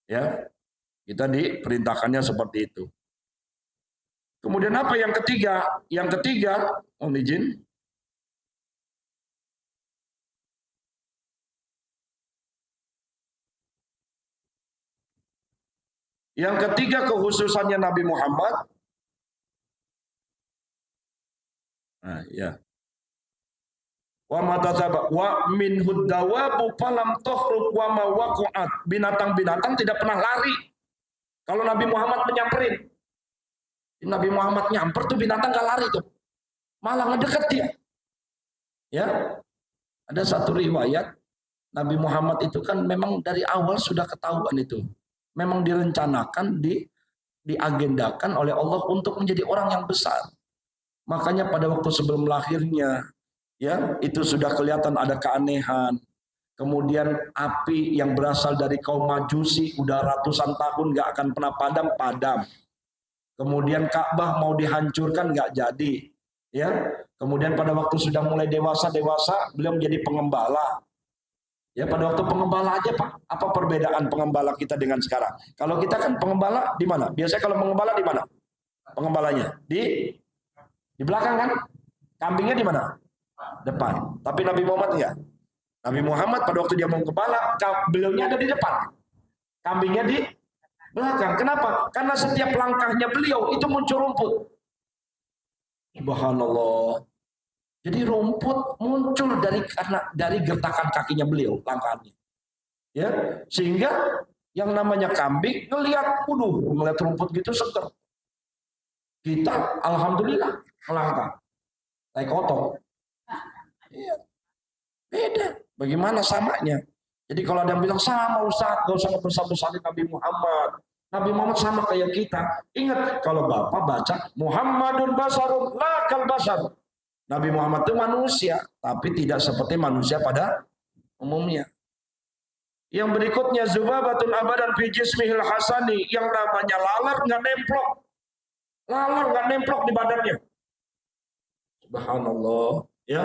Ya. Kita diperintahkannya seperti itu. Kemudian apa yang ketiga? Yang ketiga, mohon izin. Yang ketiga kekhususannya Nabi Muhammad. Nah, ya. Wa matasaba wa min huddawabu falam tuhruk wa ma waqa'at. Binatang-binatang tidak pernah lari kalau Nabi Muhammad menyamperin. Nabi Muhammad nyamper tuh binatang gak lari tuh. Malah ngedeket dia. Ya. Ada satu riwayat Nabi Muhammad itu kan memang dari awal sudah ketahuan itu. Memang direncanakan, diagendakan oleh Allah untuk menjadi orang yang besar. Makanya pada waktu sebelum lahirnya, ya itu sudah kelihatan ada keanehan. Kemudian api yang berasal dari kaum Majusi udah ratusan tahun gak akan pernah padam. Kemudian Ka'bah mau dihancurkan nggak jadi, ya. Kemudian pada waktu sudah mulai dewasa, beliau menjadi pengembala. Ya pada waktu pengembala aja Pak, apa perbedaan pengembala kita dengan sekarang? Kalau kita kan pengembala di mana? Biasanya kalau pengembala di mana? Pengembalanya di belakang kan? Kambingnya di mana? Depan. Tapi Nabi Muhammad ya. Nabi Muhammad pada waktu dia mau gembala, beliaunya ada di depan. Kambingnya di belakang. Kenapa? Karena setiap langkahnya beliau itu muncul rumput. Subhanallah. Jadi rumput muncul dari gertakan kakinya beliau, langkahnya. Ya, sehingga yang namanya kambing ngelihat rumput gitu seger. Kita alhamdulillah melangkah naik otot. Iya. Beda. Bagaimana samanya? Jadi kalau ada yang bilang sama Ustaz, gak usah besar-besarin Nabi Muhammad. Nabi Muhammad sama kayak kita. Ingat kalau Bapak baca Muhammadun basarun lakal basar. Nabi Muhammad itu manusia, tapi tidak seperti manusia pada umumnya. Yang berikutnya Zubabatun abadan fi jismihil hasani, yang namanya laler nggak nemplok. Laler nggak nemplok di badannya. Subhanallah, ya.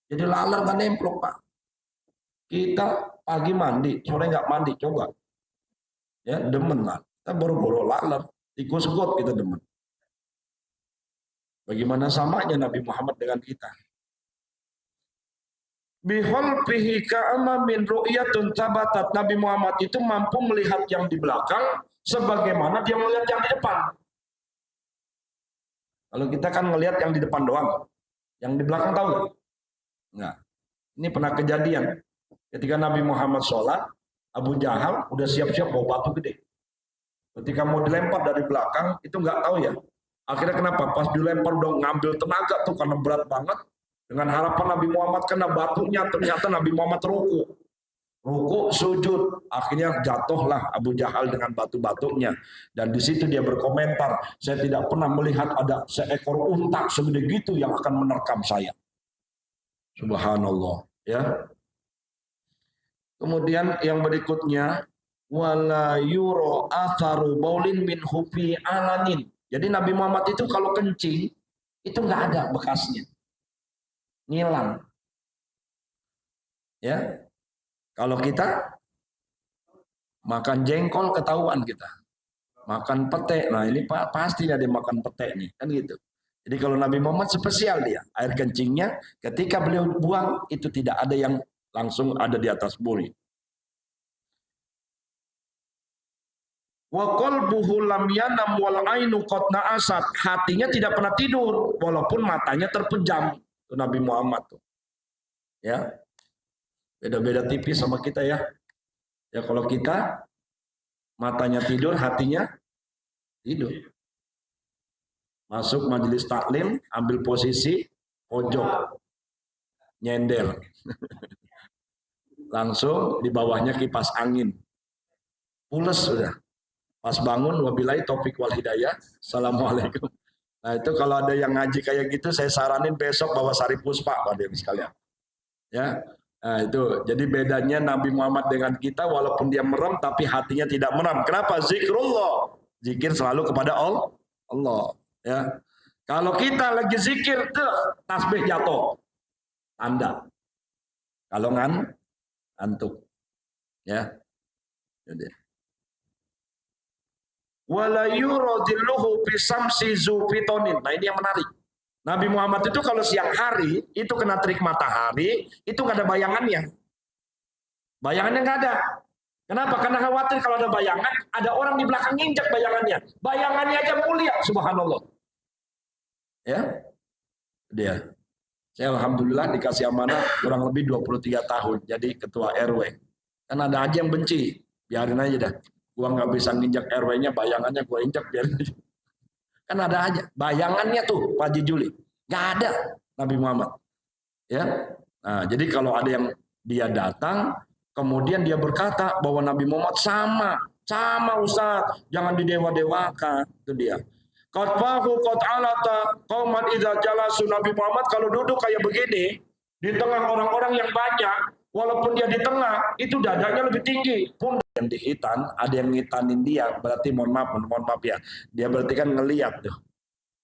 Jadi laler nggak nemplok, Pak. Kita pagi mandi, sore nggak mandi, coba. Ya, demen lah. Kita boro-boro laler, tikus got kita demen. Bagaimana samanya Nabi Muhammad dengan kita? Bihol pihi ka'ama min ru'yatun tabatat. Nabi Muhammad itu mampu melihat yang di belakang sebagaimana dia melihat yang di depan. Kalau kita kan melihat yang di depan doang. Yang di belakang tahu nggak? Nggak. Ini pernah kejadian. Ketika Nabi Muhammad sholat, Abu Jahal udah siap-siap bawa batu gede. Ketika mau dilempar dari belakang, itu nggak tahu ya. Akhirnya kenapa? Pas dilempar udah ngambil tenaga tuh karena berat banget. Dengan harapan Nabi Muhammad kena batunya, ternyata Nabi Muhammad ruku. Ruku, sujud. Akhirnya jatuhlah Abu Jahal dengan batu-batunya. Dan di situ dia berkomentar, saya tidak pernah melihat ada seekor unta segede gitu yang akan menerkam saya. Subhanallah. Ya. Kemudian yang berikutnya, wala yuro atharu baulin min hufi alanin. Jadi Nabi Muhammad itu kalau kencing itu nggak ada bekasnya, ngilang. Ya, kalau kita makan jengkol ketahuan kita, makan pete. Nah ini pasti ada makan pete nih, kan gitu. Jadi kalau Nabi Muhammad spesial dia, air kencingnya ketika beliau buang itu tidak ada yang langsung ada di atas buri. Wa qalbuhu lam yanam wal ainu qad na'asat. Hatinya tidak pernah tidur walaupun matanya terpejam. Itu Nabi Muhammad tuh. Ya. Beda-beda tipis sama kita ya. Ya kalau kita matanya tidur, hatinya tidur. Masuk majelis taklim, ambil posisi pojok. Nyender. Langsung di bawahnya kipas angin. Pules sudah. Pas bangun, wabillahi taufik wal hidayah. Assalamualaikum. Nah itu kalau ada yang ngaji kayak gitu, saya saranin besok bawa sari puspa, Pak Dewi sekalian. Ya, nah itu. Jadi bedanya Nabi Muhammad dengan kita, walaupun dia merem, tapi hatinya tidak merem. Kenapa? Zikrullah. Zikir selalu kepada Allah. Ya. Kalau kita lagi zikir, tasbih jatuh. Tanda. Kalau ngantuk. Ya. Jadi. Wala yuradilluhu bisamsi zufitonin. Nah ini yang menarik. Nabi Muhammad itu kalau siang hari itu kena terik matahari itu nggak ada bayangannya. Bayangannya nggak ada. Kenapa? Karena khawatir kalau ada bayangan ada orang di belakang nginjak bayangannya. Bayangannya aja mulia, subhanallah. Ya, dia. Saya alhamdulillah dikasih amanah kurang lebih 23 tahun jadi ketua RW. Kan ada aja yang benci, biarin aja dah. Gua nggak bisa nginjak RW-nya, bayangannya gua injak biarin aja. Kan ada aja bayangannya tuh Pak Haji Juli. Nggak ada Nabi Muhammad. Ya. Nah, jadi kalau ada yang dia datang, kemudian dia berkata bahwa Nabi Muhammad sama Ustaz, jangan didewa-dewakan, itu dia. Qatfahu qad alata qauman idza jalasu. Nabi Muhammad kalau duduk kayak begini di tengah orang-orang yang banyak, walaupun dia di tengah, itu dadanya lebih tinggi. Pun yang dihitan, ada yang ngitanin dia, berarti mohon maaf ya. Dia berarti kan ngelihat tuh.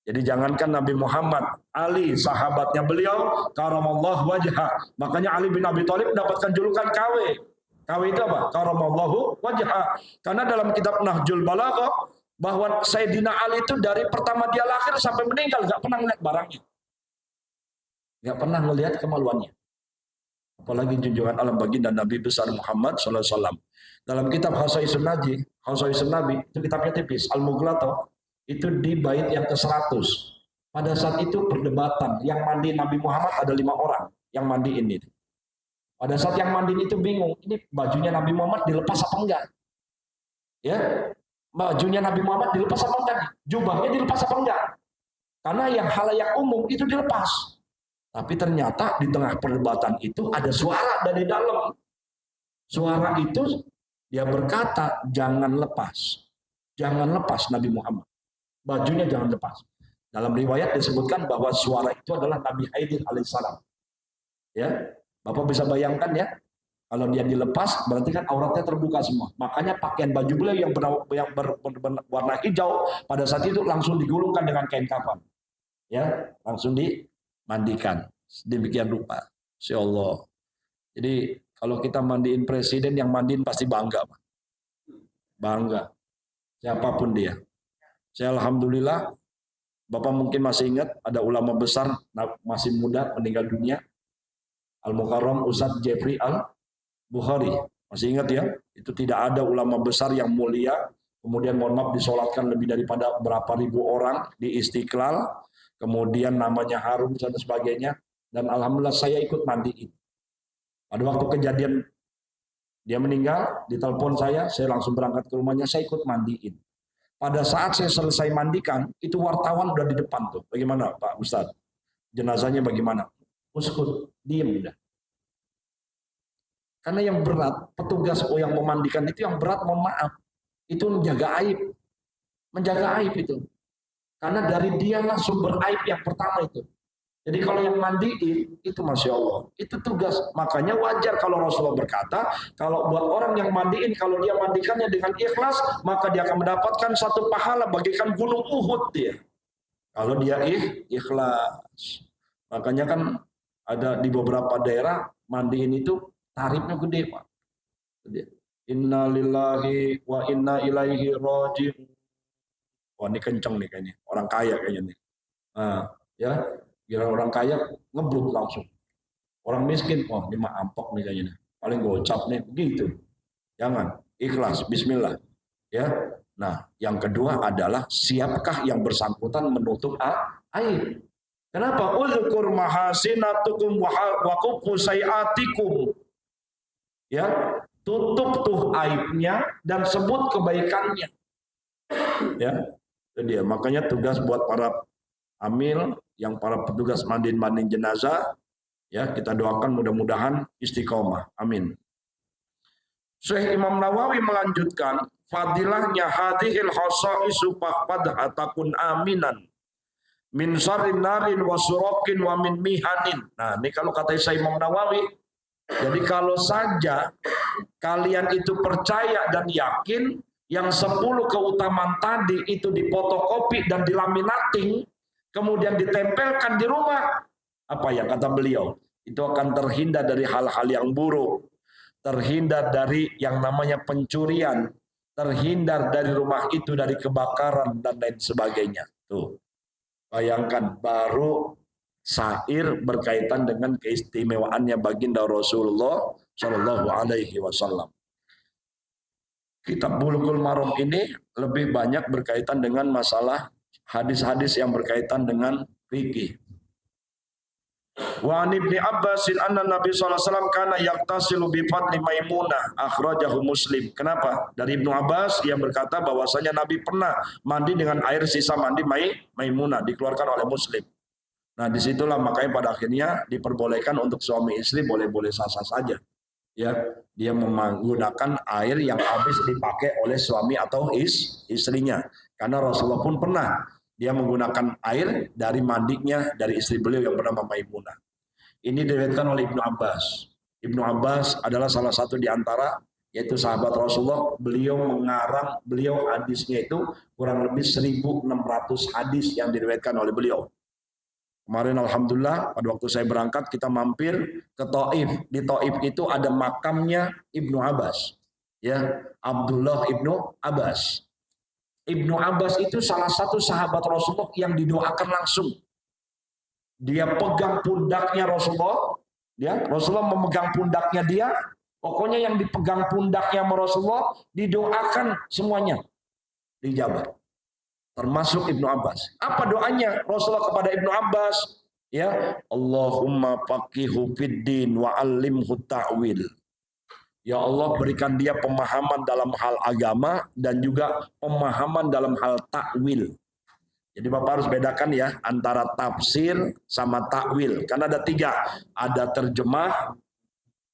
Jadi jangankan Nabi Muhammad, Ali sahabatnya beliau karamallahu wajha. Makanya Ali bin Abi Thalib mendapatkan julukan KW. KW itu apa? Karamallahu wajha. Karena dalam kitab Nahjul Balaghah bahwa Sayyidina Ali itu dari pertama dia lahir sampai meninggal nggak pernah ngeliat barangnya. Nggak pernah ngelihat kemaluannya. Apalagi junjungan alam baginda Nabi besar Muhammad SAW. Dalam kitab Khasaisun Nabi, itu kitabnya tipis, Al-Mughlathah, itu di bait yang ke-100. Pada saat itu perdebatan, yang mandi Nabi Muhammad ada 5 orang yang mandiin itu. Pada saat yang mandiin itu bingung, ini bajunya Nabi Muhammad dilepas apa enggak? Ya, bajunya Nabi Muhammad dilepas apa enggak? Jubahnya dilepas apa enggak? Karena yang halayak umum itu dilepas. Tapi ternyata di tengah perdebatan itu ada suara dari dalam. Suara itu dia berkata, jangan lepas. Jangan lepas Nabi Muhammad. Bajunya jangan lepas. Dalam riwayat disebutkan bahwa suara itu adalah Nabi Aidin alaihissalam. Ya, Bapak bisa bayangkan ya, kalau dia dilepas berarti kan auratnya terbuka semua. Makanya pakaian baju beliau yang berwarna hijau pada saat itu langsung digulungkan dengan kain kafan. Ya, langsung dimandikan. Demikian rupa. Insya Allah. Jadi kalau kita mandiin presiden, yang mandiin pasti bangga, Pak. Bangga. Siapapun dia. Saya alhamdulillah, Bapak mungkin masih ingat ada ulama besar masih muda meninggal dunia, Al-Mukarram Ustadz Jeffrey Al-Bukhari. Masih ingat ya? Itu tidak ada ulama besar yang mulia, kemudian mohon maaf disolatkan lebih daripada berapa ribu orang di Istiqlal, kemudian namanya harum dan sebagainya, dan alhamdulillah saya ikut mandiin. Pada waktu kejadian dia meninggal, ditelepon saya langsung berangkat ke rumahnya, saya ikut mandiin. Pada saat saya selesai mandikan, itu wartawan udah di depan tuh. Bagaimana Pak Ustadz? Jenazahnya bagaimana? Uskut, diem udah. Karena yang berat, petugas yang memandikan itu yang berat, mohon maaf. Itu menjaga aib. Menjaga aib itu. Karena dari dialah sumber aib yang pertama itu. Jadi kalau yang mandiin, itu Masya Allah. Itu tugas. Makanya wajar kalau Rasulullah berkata, kalau buat orang yang mandiin, kalau dia mandikannya dengan ikhlas, maka dia akan mendapatkan satu pahala bagaikan gunung Uhud dia. Kalau dia ikhlas. Makanya kan ada di beberapa daerah, mandiin itu tarifnya gede, Pak. Inna lillahi wa inna ilaihi raji'un. Wah ini kenceng nih kayaknya. Orang kaya kayaknya nih. Nah, ya. Gila orang kaya ngeblok langsung. Orang miskin, wah ini mah ampok nih kayaknya. Paling gocap nih, begitu. Jangan, ikhlas, bismillah. Ya, Nah, yang kedua adalah siapkah yang bersangkutan menutup aib? Kenapa? Uzkur mahasinatukum wa kufu sayiatikum. Ya, tutup tuh aibnya dan sebut kebaikannya. Ya, itu dia. Makanya tugas buat para amil, yang para petugas mandiin jenazah, ya kita doakan mudah-mudahan istiqomah. Amin. Syekh Imam Nawawi melanjutkan, fadilahnya hadhil khasaisu faqad atakun aminan min syarrin narin wa surakin wa min mihanin. Nah, ini kalau kata Syekh Imam Nawawi, jadi kalau saja kalian itu percaya dan yakin yang 10 keutamaan tadi itu difotokopi dan dilaminating, kemudian ditempelkan di rumah, apa yang kata beliau? Itu akan terhindar dari hal-hal yang buruk, terhindar dari yang namanya pencurian, terhindar dari rumah itu dari kebakaran dan lain sebagainya. Tuh, bayangkan baru syair berkaitan dengan keistimewaannya baginda Rasulullah Shallallahu Alaihi Wasallam. Kitab Bulughul Maram ini lebih banyak berkaitan dengan masalah hadis-hadis yang berkaitan dengan fikih. Wa an Ibnu Abbas anna Nabi sallallahu alaihi wasallam kana yaqtasilu bi fadli Maimunah akhrajahu Muslim. Kenapa? Dari Ibnu Abbas yang berkata bahwasanya Nabi pernah mandi dengan air sisa mandi Maimunah, dikeluarkan oleh Muslim. Nah, disitulah makanya pada akhirnya diperbolehkan untuk suami istri boleh-boleh sah-sah saja. Ya, dia menggunakan air yang habis dipakai oleh suami atau istrinya. Karena Rasulullah pun pernah dia menggunakan air dari mandinya dari istri beliau yang bernama Maimunah. Ini diriwayatkan oleh Ibnu Abbas. Ibnu Abbas adalah salah satu di antara yaitu sahabat Rasulullah. Beliau hadisnya itu kurang lebih 1.600 hadis yang diriwayatkan oleh beliau. Kemarin alhamdulillah pada waktu saya berangkat kita mampir ke Taif. Di Taif itu ada makamnya Ibnu Abbas. Ya, Abdullah Ibnu Abbas. Ibnu Abbas itu salah satu sahabat Rasulullah yang didoakan langsung. Dia pegang pundaknya Rasulullah, ya, Rasulullah memegang pundaknya dia. Pokoknya yang dipegang pundaknya Rasulullah didoakan semuanya dijabah. Termasuk Ibnu Abbas. Apa doanya Rasulullah kepada Ibnu Abbas? Ya, Allahumma faqihu fiddin wa 'allimhu ta'wil. Ya Allah, berikan dia pemahaman dalam hal agama dan juga pemahaman dalam hal takwil. Jadi Bapak harus bedakan ya antara tafsir sama takwil. Karena ada 3. Ada terjemah,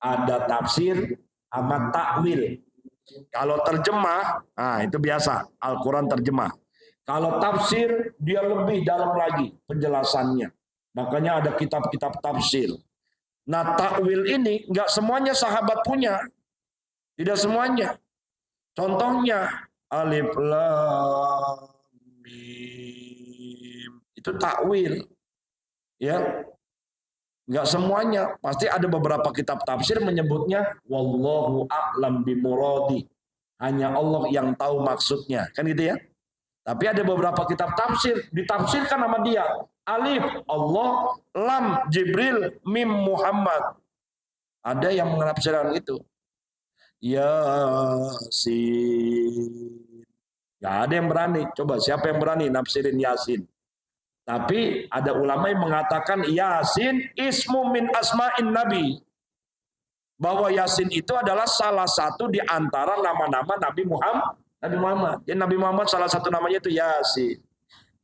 ada tafsir, sama takwil. Kalau terjemah, nah itu biasa, Al-Quran terjemah. Kalau tafsir, dia lebih dalam lagi penjelasannya. Makanya ada kitab-kitab tafsir. Nah, takwil ini nggak semuanya sahabat punya. Tidak semuanya. Contohnya, Alif Lam Mim. Itu takwil. Ya, nggak semuanya. Pasti ada beberapa kitab tafsir menyebutnya Wallahu a'lam bimuradi. Hanya Allah yang tahu maksudnya. Kan gitu ya. Tapi ada beberapa kitab tafsir ditafsirkan nama dia. Alif Allah, Lam Jibril, Mim Muhammad. Ada yang menafsirkan itu. Yasin. Gak ada yang berani. Coba siapa yang berani nafsirin Yasin? Tapi ada ulama yang mengatakan Yasin ismu min asma'in Nabi. Bahwa Yasin itu adalah salah satu di antara nama-nama Nabi Muhammad. Jadi Nabi Muhammad salah satu namanya itu Yasin.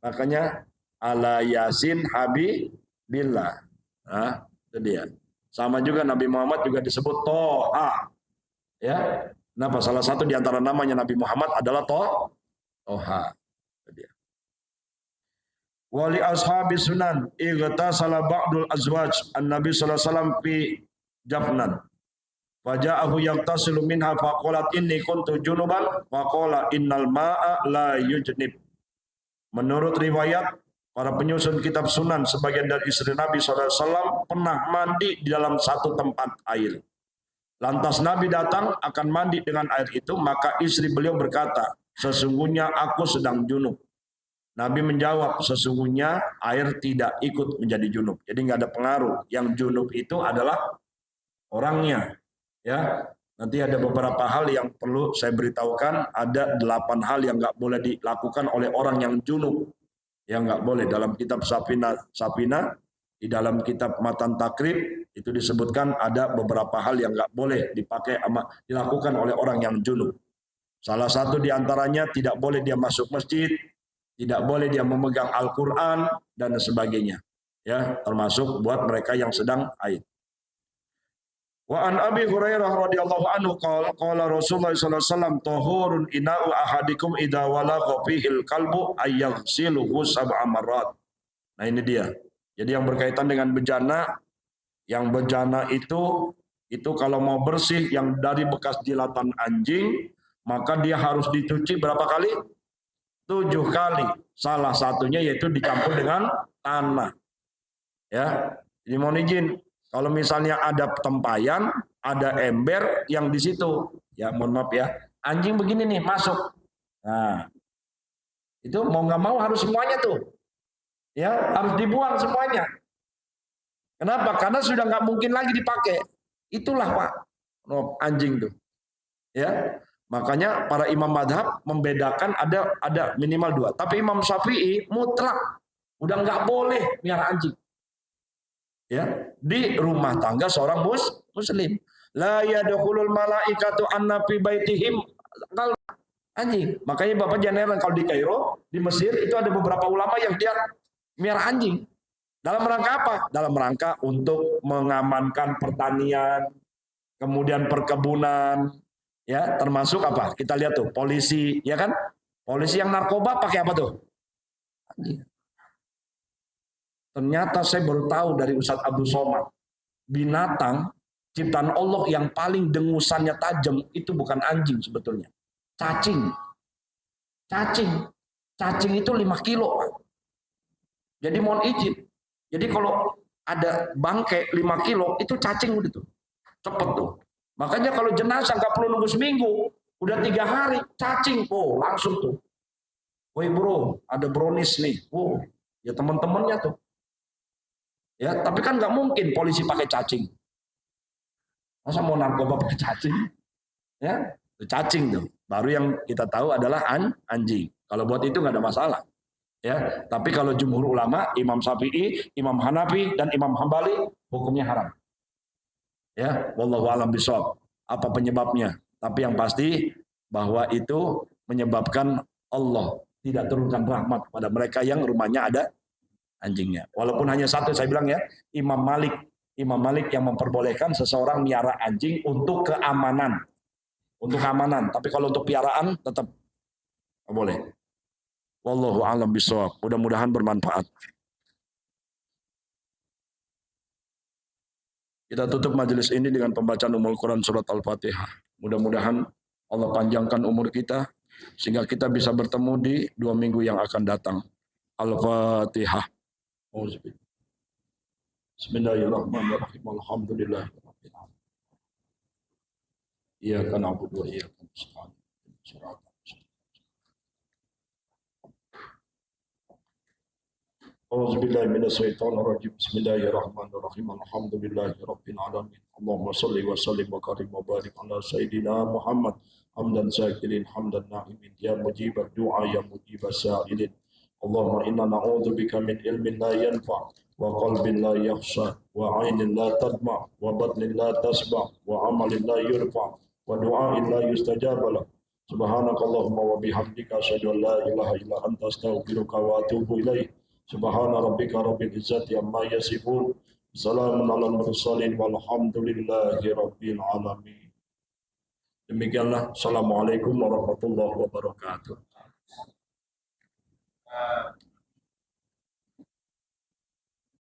Makanya ala Yasin Habibillah. Nah, itu dia. Sama juga Nabi Muhammad juga disebut Toha. Ya. Kenapa? Salah satu di antara namanya Nabi Muhammad adalah Toha. Itu dia. Wali ashabi sunan igtasala ba'dul azwaj an-nabi sallallahu alaihi wasallam fi jafnan. Faja'ahu yaghtasilu minha faqalat inni kuntu junuban faqala innal ma'a la yujnib. Menurut riwayat para penyusun kitab sunan, sebagian dari istri Nabi SAW pernah mandi di dalam satu tempat air. Lantas Nabi datang akan mandi dengan air itu, maka istri beliau berkata, sesungguhnya aku sedang junub. Nabi menjawab, sesungguhnya air tidak ikut menjadi junub. Jadi nggak ada pengaruh. Yang junub itu adalah orangnya. Ya, Nanti ada beberapa hal yang perlu saya beritahukan. Ada 8 hal yang nggak boleh dilakukan oleh orang yang junub. Yang nggak boleh dalam kitab Sapina, di dalam kitab Matan Takrib itu disebutkan ada beberapa hal yang nggak boleh dilakukan oleh orang yang junub. Salah satu diantaranya tidak boleh dia masuk masjid, tidak boleh dia memegang Al-Quran dan sebagainya. Ya, termasuk buat mereka yang sedang haid. Wa an Abi Hurairah radhiyallahu anhu qala Rasulullah sallallahu alaihi wasallam tahurun ina'u ahadikum idza walagha fihil kalbu ayaghsiluhu sab'a marrat. Nah ini dia. Jadi yang berkaitan dengan bejana, yang bejana itu kalau mau bersih yang dari bekas jilatan anjing, maka dia harus dicuci berapa kali? 7 kali. Salah satunya yaitu dicampur dengan tanah. Ya, ini mohon izin. Kalau misalnya ada tempayan, ada ember yang di situ, ya mohon maaf ya, anjing begini nih masuk. Nah, itu mau nggak mau harus semuanya tuh, ya harus dibuang semuanya. Kenapa? Karena sudah nggak mungkin lagi dipakai. Itulah Pak, anjing tuh, ya. Makanya para imam madhab membedakan ada minimal 2. Tapi Imam Syafi'i mutlak, udah nggak boleh miara anjing. Ya, di rumah tangga seorang muslim. La yadkhulul malaikatu anna fi baitihim anjing. Makanya Bapak jangan heran kalau di Kairo, di Mesir itu ada beberapa ulama yang dia miara anjing. Dalam rangka apa? Dalam rangka untuk mengamankan pertanian, kemudian perkebunan, ya, termasuk apa? Kita lihat tuh, polisi, ya kan? Polisi yang narkoba pakai apa tuh? Anjing. Ternyata saya baru tahu dari Ustadz Abdul Somad, binatang ciptaan Allah yang paling dengusannya tajam itu bukan anjing sebetulnya. Cacing. Cacing itu 5 kilo. Jadi mohon izin. Jadi kalau ada bangkai 5 kilo, itu cacing udah tuh. Cepet tuh. Makanya kalau jenazah nggak perlu nunggu seminggu, udah 3 hari, cacing. Oh, langsung tuh. Woi bro, ada brownies nih. Oh, ya teman-temannya tuh. Ya, tapi kan nggak mungkin polisi pakai cacing. Masa mau narkoba pakai cacing? Ya, cacing tuh. Baru yang kita tahu adalah anjing. Kalau buat itu nggak ada masalah. Ya, tapi kalau jumhur ulama, Imam Syafi'i, Imam Hanafi, dan Imam Hambali, hukumnya haram. Ya, wallahu a'lam bishawab. Apa penyebabnya? Tapi yang pasti bahwa itu menyebabkan Allah tidak turunkan rahmat pada mereka yang rumahnya ada anjingnya. Walaupun hanya satu, saya bilang ya, Imam Malik yang memperbolehkan seseorang miara anjing untuk keamanan. Untuk keamanan. Tapi kalau untuk piaraan tetap boleh. Wallahu a'lam bishawab. Mudah-mudahan bermanfaat. Kita tutup majelis ini dengan pembacaan Ummul Quran surat Al-Fatihah. Mudah-mudahan Allah panjangkan umur kita sehingga kita bisa bertemu di 2 minggu yang akan datang. Al-Fatihah. Bismillahirrahmanirrahim. Alhamdulillahirabbil alamin. Iyyaka na'budu wa iyyaka nasta'in. A'udzubillahi minasyaitonir rajim. Bismillahirrahmanirrahim. Alhamdulillahirabbil alamin. Allahumma shalli wa sallim wa karim wa barik ala sayidina Muhammad. Hamdan syakirin hamdan na'imin ya mujibad du'a ya mujibas sa'ilin. Allahumma inna na'udzubika min ilmin la yanfa' wa qalbin la yakhsha wa 'ainin la tadma' wa batnin la tasba' wa 'amalin la yurfa' wa du'ain la yustajab lah. Subhanakallahumma wa bihamdika asyhadu an la ilaha illa anta astaghfiruka wa atubu ilaik. Subhana rabbika rabbil izzati amma yasifun. Salamun alal mursalin walhamdulillahi rabbil alamin. Demikianlah. Assalamualaikum warahmatullahi wabarakatuh.